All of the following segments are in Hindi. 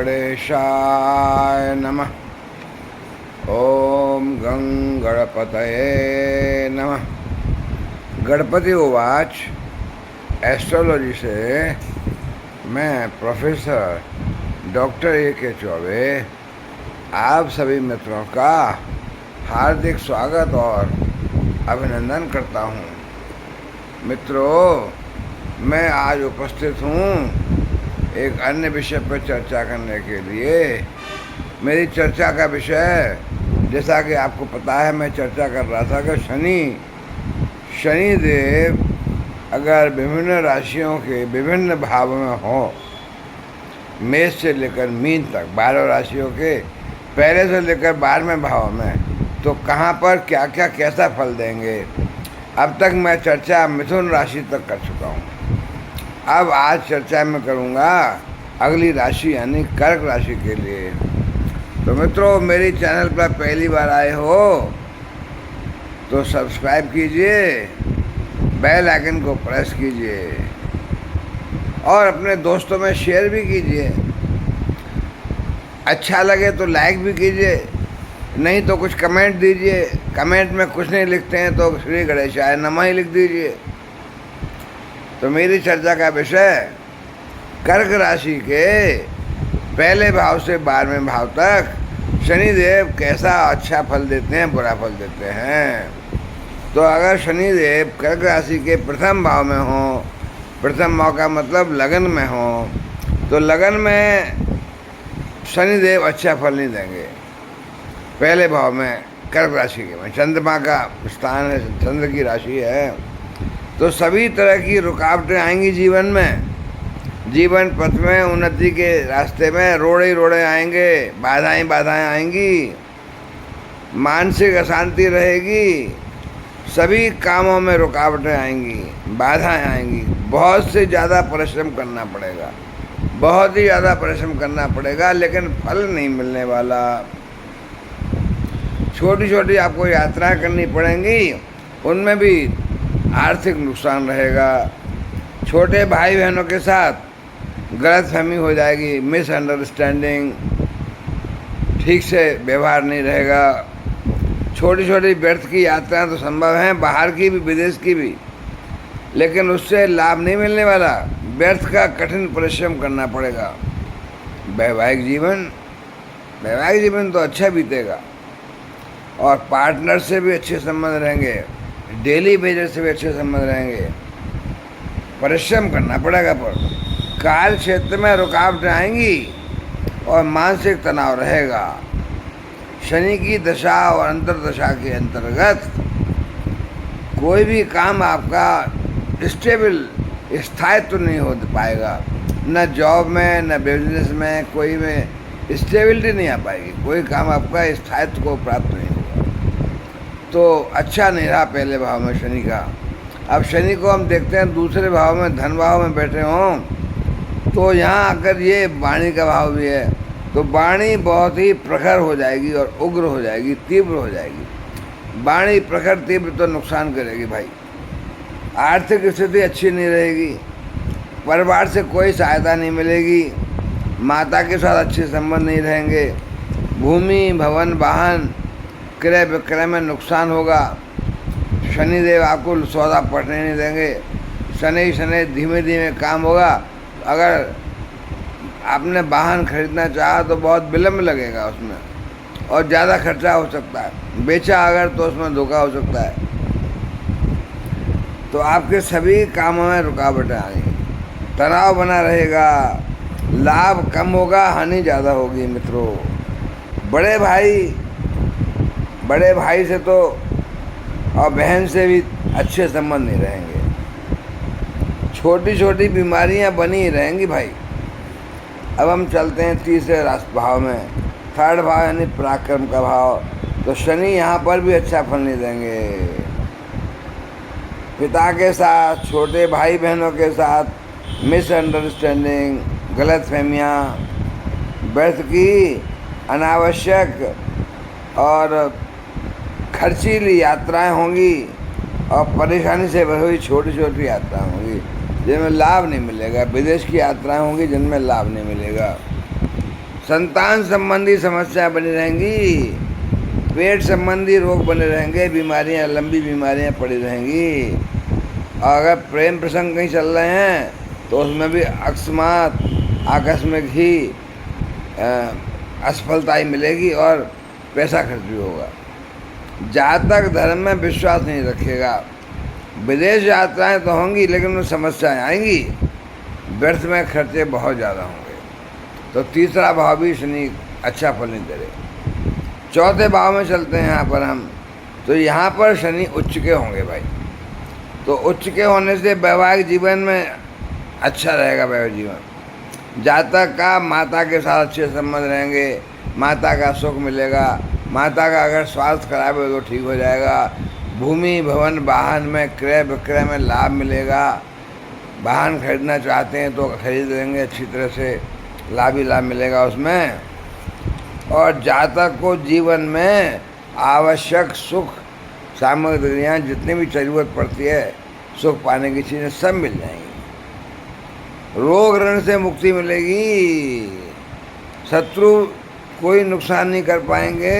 गणेशाय नमः। ओम गं गणपतये नमः। गणपति उवाच। एस्ट्रोलॉजी से मैं प्रोफेसर डॉक्टर A.K. चौबे आप सभी मित्रों का हार्दिक स्वागत और अभिनंदन करता हूँ। मित्रों, मैं आज उपस्थित हूँ एक अन्य विषय पर चर्चा करने के लिए। मेरी चर्चा का विषय, जैसा कि आपको पता है, मैं चर्चा कर रहा था कि शनिदेव अगर विभिन्न राशियों के विभिन्न भाव में हो, मेष से लेकर मीन तक 12 राशियों के पहले से लेकर 12वें भाव में, तो कहाँ पर क्या क्या कैसा फल देंगे। अब तक मैं चर्चा मिथुन राशि तक कर चुका हूँ। अब आज चर्चा मैं करूँगा अगली राशि यानी कर्क राशि के लिए। तो मित्रों, मेरी चैनल पर पहली बार आए हो तो सब्सक्राइब कीजिए, बेल आइकन को प्रेस कीजिए और अपने दोस्तों में शेयर भी कीजिए। अच्छा लगे तो लाइक भी कीजिए, नहीं तो कुछ कमेंट दीजिए। कमेंट में कुछ नहीं लिखते हैं तो श्री गणेशाय नमः ही लिख दीजिए। तो मेरी चर्चा का विषय कर्क राशि के पहले भाव से 12वें भाव तक शनिदेव कैसा अच्छा फल देते हैं, बुरा फल देते हैं। तो अगर शनिदेव कर्क राशि के प्रथम भाव में हो, प्रथम भाव का मतलब लगन में हो, तो लगन में शनिदेव अच्छा फल नहीं देंगे। पहले भाव में कर्क राशि के में चंद्रमा का स्थान है, चंद्र की राशि है, तो सभी तरह की रुकावटें आएंगी जीवन में। जीवन पथ में, उन्नति के रास्ते में रोड़े आएंगे, बाधाएं आएंगी, मानसिक अशांति रहेगी, सभी कामों में रुकावटें आएंगी, बाधाएं आएंगी। बहुत से ज़्यादा परिश्रम करना पड़ेगा, बहुत ही ज़्यादा परिश्रम करना पड़ेगा, लेकिन फल नहीं मिलने वाला। छोटी छोटी आपको यात्राएं करनी पड़ेंगी, उनमें भी आर्थिक नुकसान रहेगा। छोटे भाई बहनों के साथ गलतफहमी हो जाएगी, मिसअंडरस्टैंडिंग, ठीक से व्यवहार नहीं रहेगा। छोटी छोटी व्यर्थ की यात्राएं तो संभव हैं, बाहर की भी विदेश की भी, लेकिन उससे लाभ नहीं मिलने वाला। व्यर्थ का कठिन परिश्रम करना पड़ेगा। वैवाहिक जीवन तो अच्छा बीतेगा और पार्टनर से भी अच्छे संबंध रहेंगे, डेली बेजर से भी अच्छे संबंध रहेंगे। परिश्रम करना पड़ेगा, पर कार्य क्षेत्र में रुकावटें आएंगी और मानसिक तनाव रहेगा। शनि की दशा और अंतर्दशा के अंतर्गत कोई भी काम आपका स्टेबल, स्थायित्व नहीं हो पाएगा। न जॉब में, न बिजनेस में, कोई में स्टेबिलिटी नहीं आ पाएगी। कोई काम आपका स्थायित्व को प्राप्त नहीं होगा। तो अच्छा नहीं रहा पहले भाव में शनि का। अब शनि को हम देखते हैं दूसरे भाव में, धन भाव में बैठे हों, तो यहाँ अगर ये वाणी का भाव भी है, तो वाणी बहुत ही प्रखर हो जाएगी और उग्र हो जाएगी, तीव्र हो जाएगी। वाणी प्रखर तीव्र तो नुकसान करेगी भाई। आर्थिक स्थिति अच्छी नहीं रहेगी, परिवार से कोई सहायता नहीं मिलेगी, माता के साथ अच्छे संबंध नहीं रहेंगे, भूमि, भवन, वाहन क्रय विक्रय में नुकसान होगा। शनिदेव आपको सौदा पड़ने नहीं देंगे। शनि धीमे धीमे काम होगा। अगर आपने वाहन खरीदना चाहा तो बहुत विलम्ब लगेगा उसमें और ज़्यादा खर्चा हो सकता है। बेचा अगर तो उसमें धोखा हो सकता है। तो आपके सभी कामों में रुकावटें आएंगी, तनाव बना रहेगा, लाभ कम होगा, हानि ज़्यादा होगी। मित्रों, बड़े भाई से तो और बहन से भी अच्छे संबंध नहीं रहेंगे। छोटी छोटी बीमारियां बनी ही रहेंगी भाई। अब हम चलते हैं तीसरे राशि भाव में, थर्ड भाव यानी पराक्रम का भाव। तो शनि यहाँ पर भी अच्छा फल नहीं देंगे। पिता के साथ, छोटे भाई बहनों के साथ मिसअंडरस्टैंडिंग, गलतफहमियाँ, व्यर्थ की अनावश्यक और खर्चीली यात्राएं होंगी और परेशानी से भरी हुई छोटी छोटी यात्राएं होंगी जिनमें लाभ नहीं मिलेगा। विदेश की यात्राएं होंगी जिनमें लाभ नहीं मिलेगा। संतान संबंधी समस्या बनी रहेंगी, पेट संबंधी रोग बने रहेंगे, बीमारियां, लंबी बीमारियां पड़ी रहेंगी। और अगर प्रेम प्रसंग कहीं चल रहे हैं तो उसमें भी अकस्मात आकस्मिक ही असफलता ही मिलेगी और पैसा खर्च भी होगा। जातक धर्म में विश्वास नहीं रखेगा, विदेश यात्राएं तो होंगी लेकिन उनमें समस्याएं आएंगी, व्यर्थ में खर्चे बहुत ज़्यादा होंगे। तो तीसरा भाव भी शनि अच्छा फल नहीं दे रहे। चौथे भाव में चलते हैं यहाँ पर हम, तो यहाँ पर शनि उच्च के होंगे भाई। तो उच्च के होने से वैवाहिक जीवन में अच्छा रहेगा। वैवाहिक जीवन, जातक का माता के साथ अच्छे संबंध रहेंगे, माता का सुख मिलेगा। माता का अगर स्वास्थ्य खराब है तो ठीक हो जाएगा। भूमि भवन वाहन में क्रय विक्रय में लाभ मिलेगा। वाहन खरीदना चाहते हैं तो खरीद लेंगे, अच्छी तरह से लाभ ही लाभ मिलेगा उसमें। और जातक को जीवन में आवश्यक सुख सामग्रियाँ जितनी भी ज़रूरत पड़ती है सुख पाने की चीज़ें सब मिल जाएंगी। रोग ऋण से मुक्ति मिलेगी, शत्रु कोई नुकसान नहीं कर पाएंगे।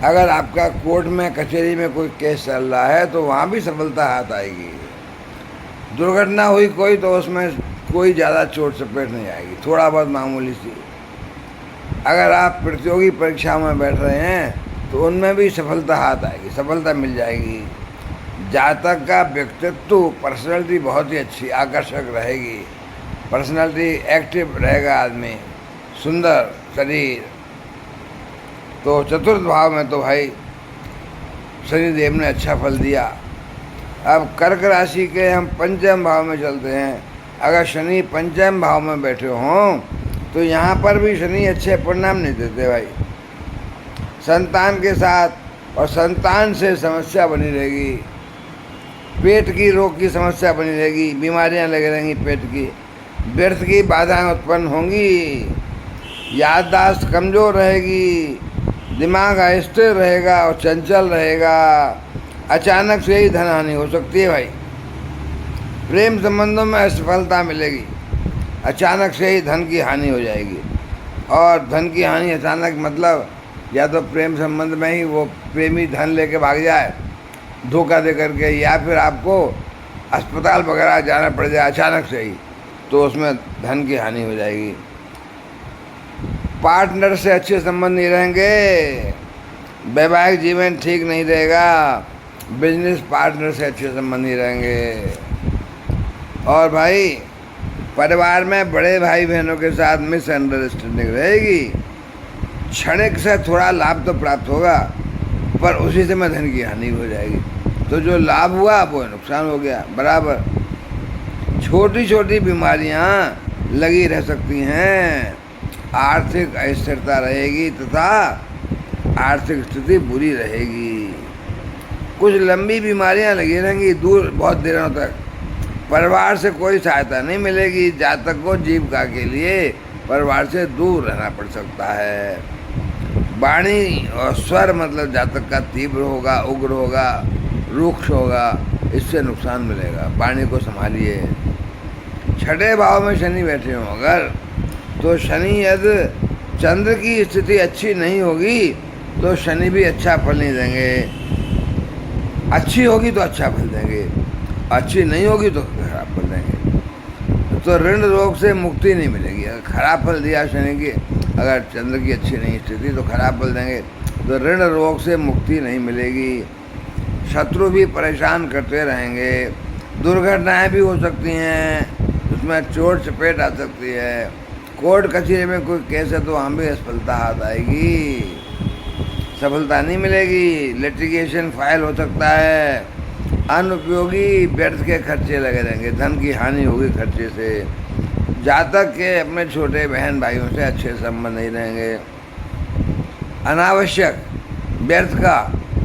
अगर आपका कोर्ट में कचहरी में कोई केस चल रहा है तो वहाँ भी सफलता हाथ आएगी। दुर्घटना हुई कोई तो उसमें कोई ज़्यादा चोट चपेट नहीं आएगी, थोड़ा बहुत मामूली सी। अगर आप प्रतियोगी परीक्षाओं में बैठ रहे हैं तो उनमें भी सफलता हाथ आएगी, सफलता मिल जाएगी। जातक का व्यक्तित्व पर्सनैलिटी बहुत ही अच्छी आकर्षक रहेगी, पर्सनैलिटी एक्टिव रहेगा आदमी, सुंदर शरीर। तो चतुर्थ भाव में तो भाई शनिदेव ने अच्छा फल दिया। अब कर्क राशि के हम पंचम भाव में चलते हैं। अगर शनि पंचम भाव में बैठे हों तो यहाँ पर भी शनि अच्छे परिणाम नहीं देते भाई। संतान के साथ और संतान से समस्या बनी रहेगी, पेट की रोग की समस्या बनी रहेगी, बीमारियाँ लगी रहेंगी पेट की, व्यर्थ की बाधाएं उत्पन्न होंगी, याददाश्त कमज़ोर रहेगी, दिमाग अस्थिर रहेगा और चंचल रहेगा। अचानक से ही धन हानि हो सकती है भाई। प्रेम संबंधों में असफलता मिलेगी, अचानक से ही धन की हानि हो जाएगी। और धन की हानि अचानक मतलब या तो प्रेम संबंध में ही वो प्रेमी धन लेके भाग जाए धोखा दे करके, या फिर आपको अस्पताल वगैरह जाना पड़ जाए अचानक से ही, तो उसमें धन की हानि हो जाएगी। पार्टनर से अच्छे संबंध नहीं रहेंगे, वैवाहिक जीवन ठीक नहीं रहेगा, बिजनेस पार्टनर से अच्छे संबंध नहीं रहेंगे। और भाई परिवार में बड़े भाई बहनों के साथ मिसअंडरस्टैंडिंग रहेगी। क्षणिक से थोड़ा लाभ तो प्राप्त होगा पर उसी समय धन की हानि हो जाएगी। तो जो लाभ हुआ वो नुकसान हो गया बराबर। छोटी छोटी बीमारियां लगी रह सकती हैं, आर्थिक अस्थिरता रहेगी तथा आर्थिक स्थिति बुरी रहेगी। कुछ लंबी बीमारियां लगी रहेंगी दूर बहुत दिनों तक। परिवार से कोई सहायता नहीं मिलेगी। जातक को जीविका के लिए परिवार से दूर रहना पड़ सकता है। वाणी और स्वर मतलब जातक का तीव्र होगा, उग्र होगा, रुक्ष होगा, इससे नुकसान मिलेगा। वाणी को संभालिए। छठे भाव में शनि बैठे हों अगर, तो शनि यदि चंद्र की स्थिति अच्छी नहीं होगी तो शनि भी अच्छा फल नहीं देंगे। अच्छी होगी तो अच्छा फल देंगे, अच्छी नहीं होगी तो खराब फल देंगे। तो ऋण रोग से मुक्ति नहीं मिलेगी। अगर खराब फल दिया शनि की, अगर चंद्र की अच्छी नहीं स्थिति तो खराब फल देंगे, तो ऋण रोग से मुक्ति नहीं मिलेगी। शत्रु भी परेशान करते रहेंगे। दुर्घटनाएं भी हो सकती हैं, उसमें चोट चपेट आ सकती है। कोर्ट कचहरी में कोई केस है तो वहाँ भी असफलता हाथ आएगी, सफलता नहीं मिलेगी। लिटिगेशन फाइल हो सकता है। अनुपयोगी व्यर्थ के खर्चे लगे रहेंगे, धन की हानि होगी खर्चे से। जातक के अपने छोटे बहन भाइयों से अच्छे संबंध नहीं रहेंगे। अनावश्यक व्यर्थ का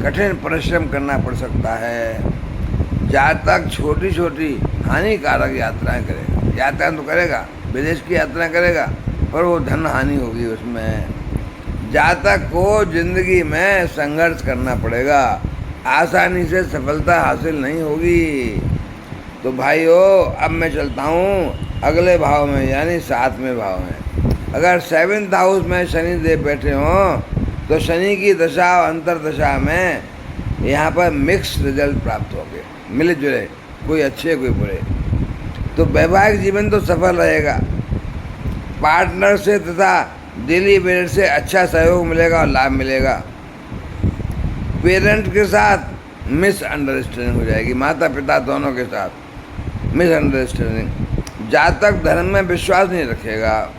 कठिन परिश्रम करना पड़ सकता है। जातक छोटी छोटी हानिकारक यात्राएं करेगा। यात्रा तो करेगा, विदेश की यात्रा करेगा, पर वो धन हानि होगी उसमें। जातक को जिंदगी में संघर्ष करना पड़ेगा, आसानी से सफलता हासिल नहीं होगी। तो भाइयों अब मैं चलता हूँ अगले भाव में, यानी 7वें भाव में। अगर 7th हाउस में शनि देव बैठे हों तो शनि की दशा और अंतर्दशा में यहाँ पर मिक्स रिजल्ट प्राप्त होंगे, मिले जुले, कोई अच्छे कोई बुरे। तो वैवाहिक जीवन तो सफल रहेगा, पार्टनर से तथा डेली बेसिस से अच्छा सहयोग मिलेगा और लाभ मिलेगा। पेरेंट के साथ मिसअंडरस्टैंडिंग हो जाएगी, माता पिता दोनों के साथ मिसअंडरस्टैंडिंग। जातक धर्म में विश्वास नहीं रखेगा,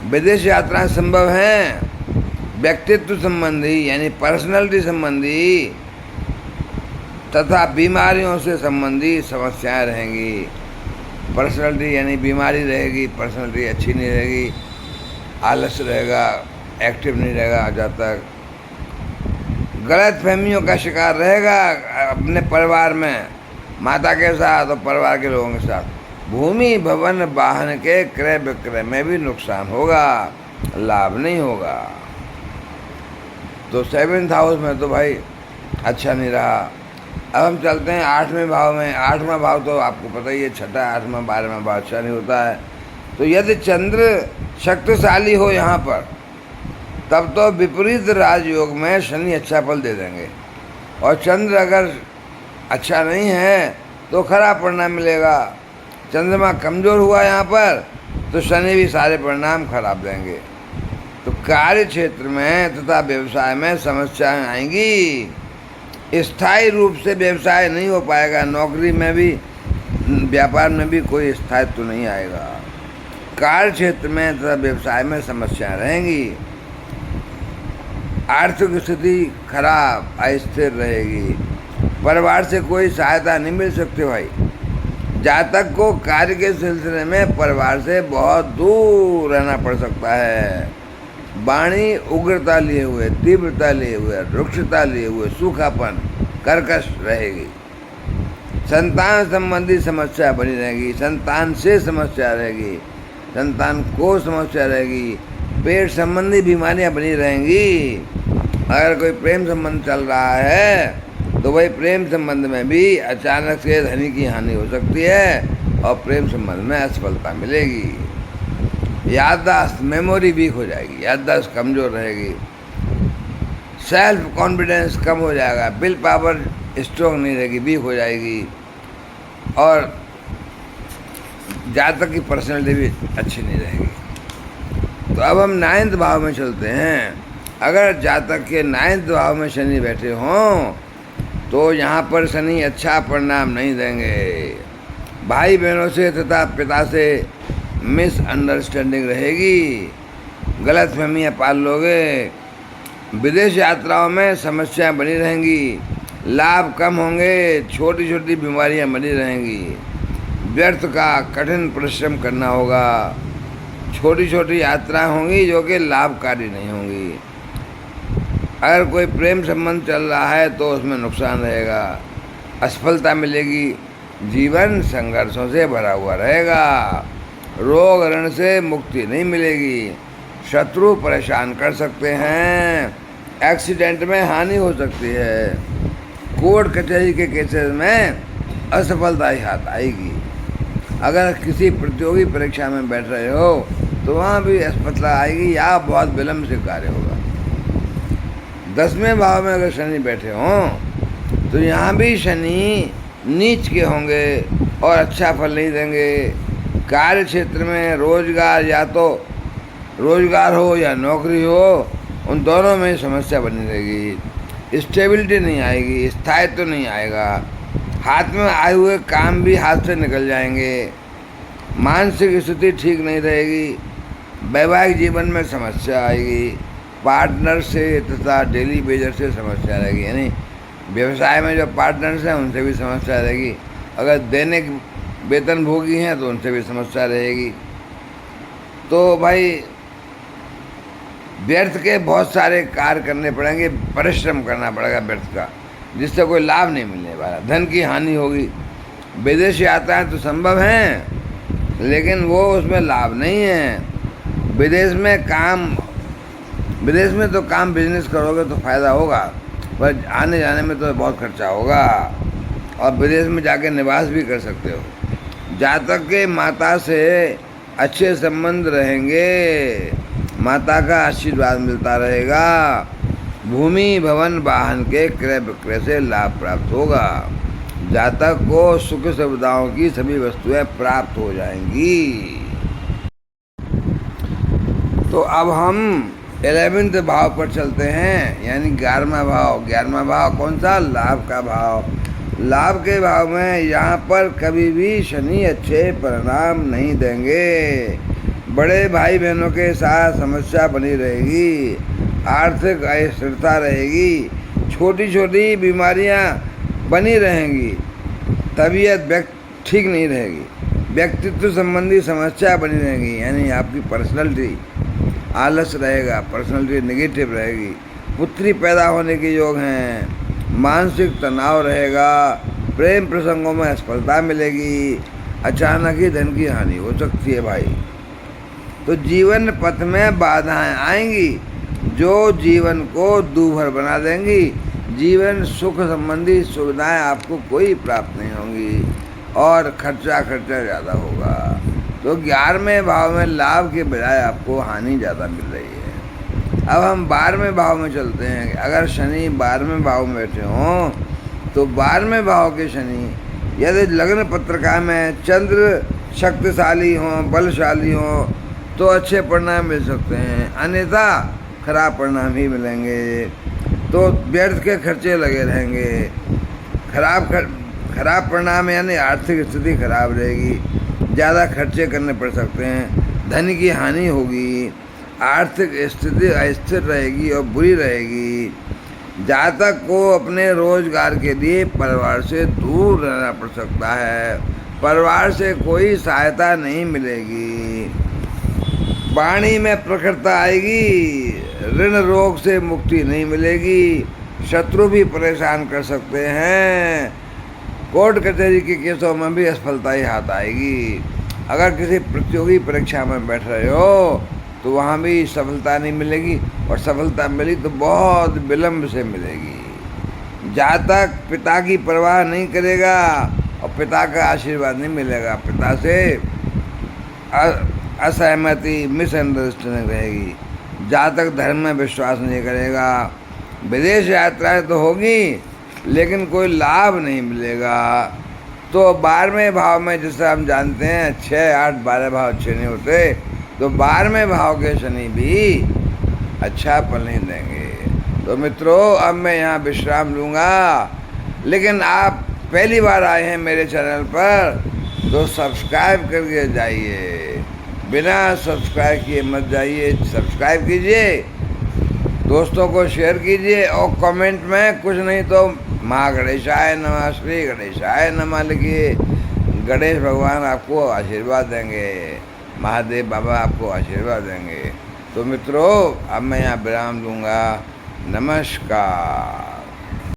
विदेश यात्राएं संभव हैं, व्यक्तित्व संबंधी यानी पर्सनैलिटी संबंधी तथा बीमारियों से संबंधी समस्याएं रहेंगी। पर्सनैलिटी यानी बीमारी रहेगी, पर्सनैलिटी अच्छी नहीं रहेगी, आलस रहेगा, एक्टिव नहीं रहेगा जातक। गलत फहमियों का शिकार रहेगा अपने परिवार में, माता के साथ और परिवार के लोगों के साथ। भूमि भवन वाहन के क्रय विक्रय में भी नुकसान होगा, लाभ नहीं होगा। तो 7th हाउस में तो भाई अच्छा नहीं रहा। अब हम चलते हैं 8वें भाव में। 8वां भाव तो आपको पता ही है, छठा 8वां 12वां भाव अच्छा नहीं होता है। तो यदि चंद्र शक्तिशाली हो यहाँ पर, तब तो विपरीत राजयोग में शनि अच्छा फल दे देंगे, और चंद्र अगर अच्छा नहीं है तो खराब परिणाम मिलेगा। चंद्रमा कमज़ोर हुआ यहाँ पर तो शनि भी सारे परिणाम खराब देंगे। तो कार्य क्षेत्र में तथा व्यवसाय में समस्याएं आएंगी, स्थायी रूप से व्यवसाय नहीं हो पाएगा, नौकरी में भी व्यापार में भी कोई स्थायित्व नहीं आएगा। कार्य क्षेत्र में तथा व्यवसाय में समस्याएं रहेंगी, आर्थिक स्थिति खराब अस्थिर रहेगी, परिवार से कोई सहायता नहीं मिल सकती भाई। जातक को कार्य के सिलसिले में परिवार से बहुत दूर रहना पड़ सकता है। वाणी उग्रता लिए हुए, तीव्रता लिए हुए, रुक्षता लिए हुए, सूखापन, कर्कश रहेगी। संतान संबंधी समस्या बनी रहेगी, संतान से समस्या रहेगी, संतान को समस्या रहेगी, पेट संबंधी बीमारियां बनी रहेंगी। अगर कोई प्रेम संबंध चल रहा है तो वही प्रेम संबंध में भी अचानक से धनी की हानि हो सकती है और प्रेम संबंध में असफलता मिलेगी। याददाश्त मेमोरी वीक हो जाएगी, याददाश्त कमज़ोर रहेगी, सेल्फ कॉन्फिडेंस कम हो जाएगा, विल पावर स्ट्रॉन्ग नहीं रहेगी, वीक हो जाएगी, और जातक की पर्सनैलिटी भी अच्छी नहीं रहेगी। तो अब हम 9th भाव में चलते हैं। अगर जातक के 9th भाव में शनि बैठे हों तो यहाँ पर शनि अच्छा परिणाम नहीं देंगे। भाई बहनों से तथा पिता से मिसअंडरस्टैंडिंग रहेगी, गलत फहमियाँ पाल लोगे, विदेश यात्राओं में समस्याएं बनी रहेंगी, लाभ कम होंगे, छोटी छोटी बीमारियां बनी रहेंगी, व्यर्थ का कठिन परिश्रम करना होगा, छोटी छोटी यात्राएं होंगी जो कि लाभकारी नहीं होंगी। अगर कोई प्रेम संबंध चल रहा है तो उसमें नुकसान रहेगा, असफलता मिलेगी, जीवन संघर्षों से भरा हुआ रहेगा, रोग ऋण से मुक्ति नहीं मिलेगी, शत्रु परेशान कर सकते हैं, एक्सीडेंट में हानि हो सकती है, कोर्ट कचहरी के केसेस में असफलता ही हाथ आएगी। अगर किसी प्रतियोगी परीक्षा में बैठ रहे हो तो वहाँ भी असफलता आएगी या बहुत विलम्ब से कार्य होगा। 10वें भाव में अगर शनि बैठे हों तो यहाँ भी शनि नीच के होंगे और अच्छा फल नहीं देंगे। कार्य क्षेत्र में रोजगार, या तो रोजगार हो या नौकरी हो, उन दोनों में समस्या बनी रहेगी, स्टेबिलिटी नहीं आएगी, स्थायित्व नहीं आएगा, हाथ में आए हुए काम भी हाथ से निकल जाएंगे, मानसिक स्थिति ठीक नहीं रहेगी, वैवाहिक जीवन में समस्या आएगी, पार्टनर से तथा डेली बेजर से समस्या रहेगी, यानी व्यवसाय में जो पार्टनर्स हैं उनसे भी समस्या रहेगी, अगर दैनिक वेतन भोगी हैं तो उनसे भी समस्या रहेगी। तो भाई व्यर्थ के बहुत सारे कार्य करने पड़ेंगे, परिश्रम करना पड़ेगा व्यर्थ का, जिससे कोई लाभ नहीं मिलने वाला, धन की हानि होगी। विदेश यात्राएं तो संभव हैं लेकिन वो उसमें लाभ नहीं है। विदेश में तो काम बिजनेस करोगे तो फ़ायदा होगा, पर आने जाने में तो बहुत खर्चा होगा, और विदेश में जाके निवास भी कर सकते हो। जातक के माता से अच्छे संबंध रहेंगे, माता का आशीर्वाद मिलता रहेगा, भूमि भवन वाहन के क्रय विक्रय से लाभ प्राप्त होगा, जातक को सुख सुविधाओं की सभी वस्तुएं प्राप्त हो जाएंगी। तो अब हम 11वें भाव पर चलते हैं, यानी 11वां भाव। 11वां भाव कौन सा? लाभ का भाव। लाभ के भाव में यहाँ पर कभी भी शनि अच्छे परिणाम नहीं देंगे। बड़े भाई बहनों के साथ समस्या बनी रहेगी, आर्थिक अस्थिरता रहेगी, छोटी छोटी बीमारियाँ बनी रहेंगी, तबीयत ठीक नहीं रहेगी, व्यक्तित्व संबंधी समस्या बनी रहेगी, यानी आपकी पर्सनैलिटी आलस रहेगा, पर्सनैलिटी नेगेटिव रहेगी, पुत्री पैदा होने के योग हैं, मानसिक तनाव रहेगा, प्रेम प्रसंगों में असफलता मिलेगी, अचानक ही धन की हानि हो सकती है भाई। तो जीवन पथ में बाधाएं आएंगी जो जीवन को दूभर बना देंगी। जीवन सुख संबंधी सुविधाएं आपको कोई प्राप्त नहीं होंगी और खर्चा ज़्यादा होगा। तो 11वें भाव में लाभ के बजाय आपको हानि ज़्यादा मिल रही है। अब हम 12वें भाव में चलते हैं। अगर शनि 12वें भाव में बैठे हों तो 12वें भाव के शनि यदि लग्न पत्रिका में चंद्र शक्तिशाली हों, बलशाली हों तो अच्छे परिणाम मिल सकते हैं, अन्यथा खराब परिणाम ही मिलेंगे। तो व्यर्थ के खर्चे लगे रहेंगे, खराब परिणाम यानी आर्थिक स्थिति खराब रहेगी, ज़्यादा खर्चे करने पड़ सकते हैं, धन की हानि होगी, आर्थिक स्थिति अस्थिर रहेगी और बुरी रहेगी। जातक को अपने रोजगार के लिए परिवार से दूर रहना पड़ सकता है, परिवार से कोई सहायता नहीं मिलेगी, वाणी में प्रखरता आएगी, ऋण रोग से मुक्ति नहीं मिलेगी, शत्रु भी परेशान कर सकते हैं, कोर्ट कचहरी के केसों में भी असफलता ही हाथ आएगी। अगर किसी प्रतियोगी परीक्षा में बैठ रहे हो तो वहाँ भी सफलता नहीं मिलेगी, और सफलता मिली तो बहुत विलम्ब से मिलेगी। जातक पिता की परवाह नहीं करेगा और पिता का आशीर्वाद नहीं मिलेगा, पिता से असहमति, मिसअंडरस्टैंडिंग रहेगी। जातक धर्म में विश्वास नहीं करेगा, विदेश यात्राएं तो होगी लेकिन कोई लाभ नहीं मिलेगा। तो 12वें भाव में जैसे हम जानते हैं 6, 8, 12 भाव अच्छे नहीं होते, तो 12वें भाव के शनि भी अच्छा फल नहीं देंगे। तो मित्रों अब मैं यहाँ विश्राम लूँगा, लेकिन आप पहली बार आए हैं मेरे चैनल पर तो सब्सक्राइब करके जाइए, बिना सब्सक्राइब किए मत जाइए। सब्सक्राइब कीजिए, दोस्तों को शेयर कीजिए और कमेंट में कुछ नहीं तो माँ गणेशाय नमः, श्री गणेशाय नमः लिखिए। गणेश भगवान आपको आशीर्वाद देंगे, महादेव बाबा आपको आशीर्वाद देंगे। तो मित्रों अब मैं यहाँ विराम दूंगा। नमस्कार।